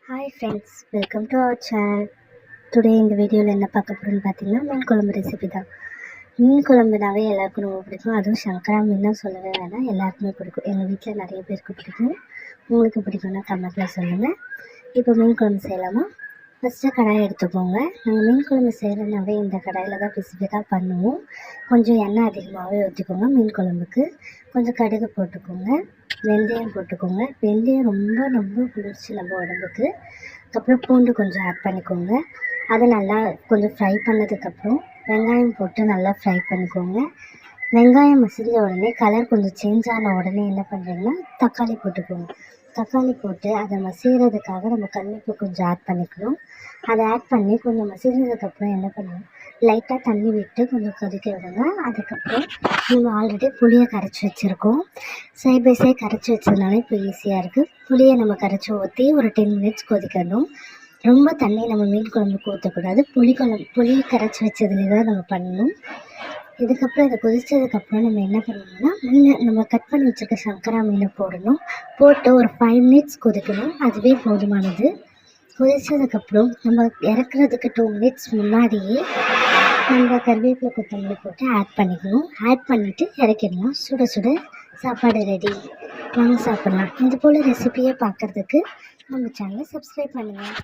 Hi friends, welcome to our channel. Today இந்த வீடியோவில் என்ன பார்க்க போகிறோன்னு பார்த்தீங்கன்னா, மீன் குழம்பு ரெசிபி தான். மீன் குழம்புனாவே எல்லாருக்கும் ரொம்ப பிடிக்கும். அதுவும் சங்கரா மீன் தான் சொல்லவே வேணாம், எல்லாருக்குமே பிடிக்கும். எங்கள் வீட்டில் நிறைய பேருக்கு பிடிக்கும். உங்களுக்கு பிடிக்கும்னா கமெண்ட்டில் சொல்லுங்கள். இப்போ மீன் குழம்பு செய்யலாமா? ஃபஸ்ட்டு கடாய் எடுத்துக்கோங்க. நாங்கள் மீன் குழம்பு செய்கிறதுனாவே இந்த கடாயில் தான் ஸ்பெசிஃபிக்காக பண்ணுவோம். கொஞ்சம் எண்ணெய் அதிகமாகவே ஊற்றிக்கோங்க. மீன் குழம்புக்கு கொஞ்சம் கடுகு போட்டுக்கோங்க, வெந்தயம் போட்டுக்கோங்க. வெந்தயம் ரொம்ப குளிர்ச்சி நம்ம உடம்புக்கு. அதுக்கப்புறம் பூண்டு கொஞ்சம் ஆட் பண்ணிக்கோங்க. அதை நல்லா கொஞ்சம் ஃப்ரை பண்ணதுக்கப்புறம் வெங்காயம் போட்டு நல்லா ஃப்ரை பண்ணிக்கோங்க. வெங்காயம் மசிஞ்ச உடனே கலர் கொஞ்சம் சேஞ்ச் ஆன உடனே என்ன பண்ணுறீங்கன்னா தக்காளி போட்டுக்கோங்க. தக்காளி போட்டு அதை மசிகிறதுக்காக நம்ம கல்லுப்பு கொஞ்சம் ஆட் பண்ணிக்கணும். அதை ஆட் பண்ணி கொஞ்சம் மசிஞ்சதுக்கப்புறம் என்ன பண்ணணும், லைட்டாக தண்ணி விட்டு கொஞ்சம் கொதிக்க விடுங்க. அதுக்கப்புறம் நம்ம ஆல்ரெடி புளியை கரைச்சி வச்சுருக்கோம். சைட் பை சைட் கரைச்சி வச்சதுனால இப்போ ஈஸியாக இருக்குது. புளியை நம்ம கரைச்சி ஊற்றி ஒரு 10 மினிட்ஸ் கொதிக்கணும். ரொம்ப தண்ணி நம்ம மீன் குழம்புக்கு ஊற்றக்கூடாது. புளி கரைச்சி வச்சதுலேயே தான் நம்ம பண்ணணும். இதுக்கப்புறம் இதை கொதித்ததுக்கப்புறம் நம்ம என்ன பண்ணணும்னா, மீனை நம்ம கட் பண்ணி வச்சுருக்க சங்கரா மீனை போடணும். போட்டு ஒரு 5 மினிட்ஸ் கொதிக்கணும். அதுவே போதுமானது. கொதித்ததுக்கப்புறம் நம்ம இறக்குறதுக்கு 2 மினிட்ஸ் முன்னாடியே நம்ம கருவேப்பிலை கொத்தமல்லி போட்டு ஆட் பண்ணிக்கணும். ஆட் பண்ணிவிட்டு இறக்கிடலாம். சுட சுட சாப்பாடு ரெடி. வாங்க சாப்பிட்லாம். இது போல் ரெசிபியை பார்க்குறதுக்கு நம்ம சேனலை சப்ஸ்கிரைப் பண்ணுங்கள்.